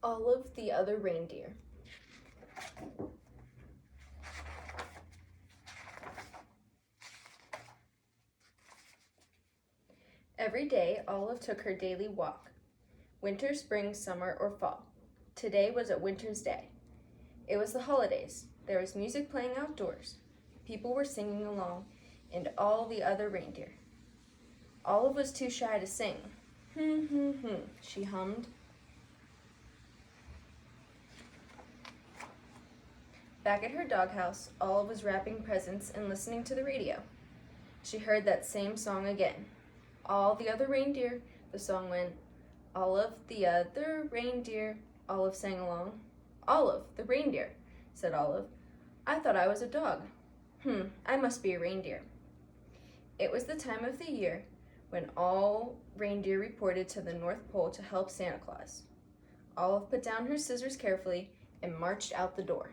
All of the other reindeer. Every day, Olive took her daily walk. Winter, spring, summer, or fall. Today was a winter's day. It was the holidays. There was music playing outdoors. People were singing along, and all the other reindeer. Olive was too shy to sing. She hummed. Back at her doghouse, Olive was wrapping presents and listening to the radio. She heard that same song again. All the other reindeer, the song went. Olive, the other reindeer, Olive sang along. Olive, the reindeer, said Olive. I thought I was a dog. I must be a reindeer. It was the time of the year when all reindeer reported to the North Pole to help Santa Claus. Olive put down her scissors carefully and marched out the door.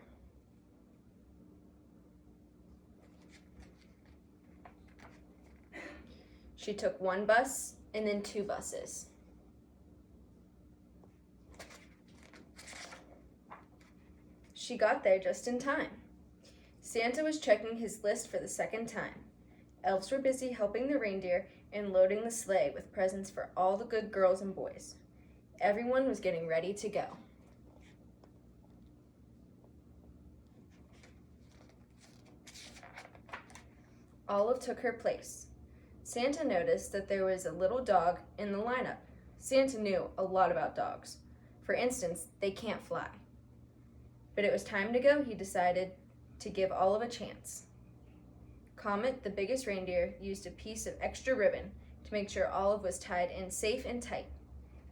She took one bus and then two buses. She got there just in time. Santa was checking his list for the second time. Elves were busy helping the reindeer and loading the sleigh with presents for all the good girls and boys. Everyone was getting ready to go. Olive took her place. Santa noticed that there was a little dog in the lineup. Santa knew a lot about dogs. For instance, they can't fly. But it was time to go, he decided, to give Olive a chance. Comet, the biggest reindeer, used a piece of extra ribbon to make sure Olive was tied in safe and tight.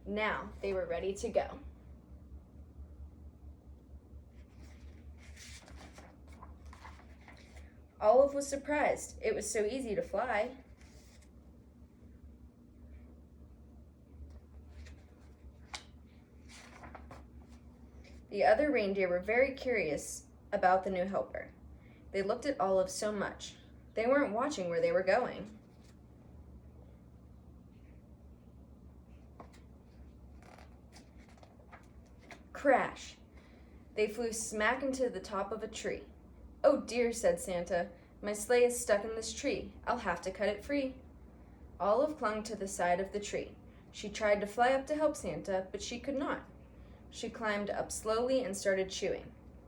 Now they were ready to go. Olive was surprised. It was so easy to fly. The other reindeer were very curious about the new helper. They looked at Olive so much. They weren't watching where they were going. Crash! They flew smack into the top of a tree. Oh dear, said Santa. My sleigh is stuck in this tree. I'll have to cut it free. Olive clung to the side of the tree. She tried to fly up to help Santa, but she could not. She climbed up slowly and started chewing.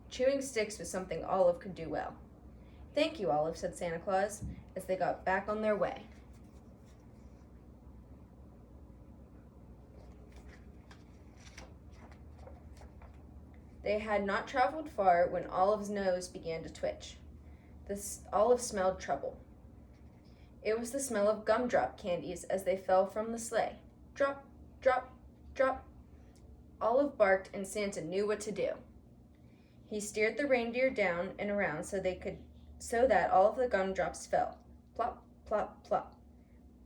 Chewing sticks was something Olive could do well. Thank you, Olive, said Santa Claus, as they got back on their way. They had not traveled far when Olive's nose began to twitch. Olive smelled trouble. It was the smell of gumdrop candies as they fell from the sleigh. Drop, drop, drop. Olive barked and Santa knew what to do. He steered the reindeer down and around so that all of the gumdrops fell. Plop, plop, plop.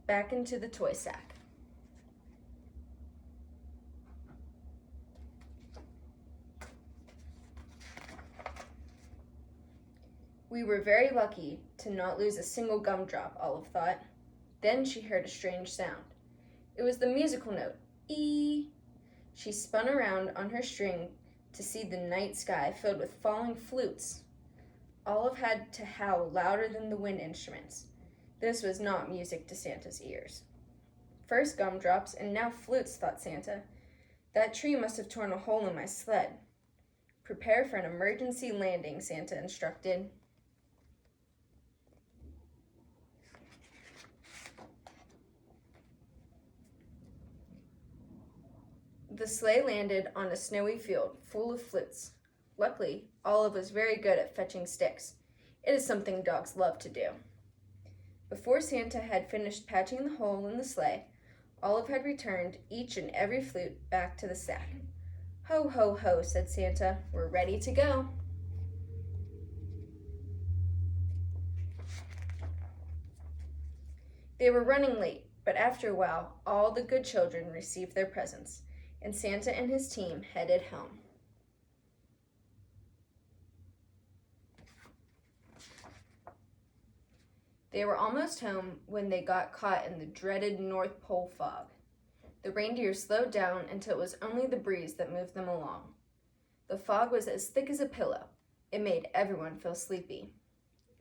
Back into the toy sack. We were very lucky to not lose a single gumdrop, Olive thought. Then she heard a strange sound. It was the musical note, E. She spun around on her string to see the night sky filled with falling flutes. Olive had to howl louder than the wind instruments. This was not music to Santa's ears. First gumdrops and now flutes, thought Santa. That tree must have torn a hole in my sled. Prepare for an emergency landing, Santa instructed. The sleigh landed on a snowy field full of flutes. Luckily, Olive was very good at fetching sticks. It is something dogs love to do. Before Santa had finished patching the hole in the sleigh, Olive had returned each and every flute back to the sack. Ho, ho, ho, said Santa. We're ready to go. They were running late, but after a while, all the good children received their presents, and Santa and his team headed home. They were almost home when they got caught in the dreaded North Pole fog. The reindeer slowed down until it was only the breeze that moved them along. The fog was as thick as a pillow. It made everyone feel sleepy.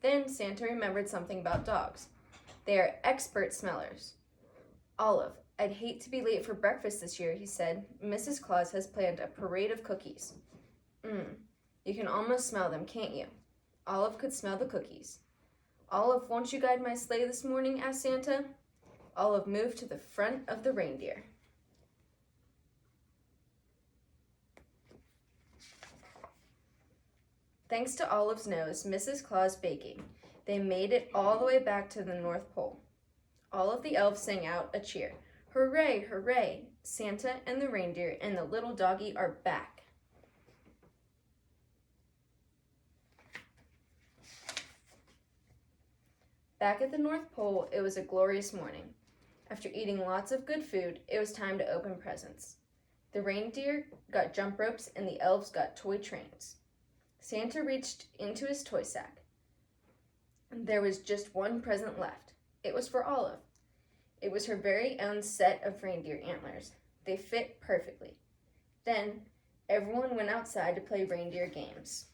Then Santa remembered something about dogs. They are expert smellers. Olive, I'd hate to be late for breakfast this year, he said. Mrs. Claus has planned a parade of cookies. You can almost smell them, can't you? Olive could smell the cookies. Olive, won't you guide my sleigh this morning? Asked Santa. Olive moved to the front of the reindeer. Thanks to Olive's nose, Mrs. Claus baking, they made it all the way back to the North Pole. All of the elves sang out a cheer. Hooray, hooray! Santa and the reindeer and the little doggy are back. Back at the North Pole, it was a glorious morning. After eating lots of good food, it was time to open presents. The reindeer got jump ropes and the elves got toy trains. Santa reached into his toy sack. There was just one present left. It was for Olive. It was her very own set of reindeer antlers. They fit perfectly. Then, everyone went outside to play reindeer games.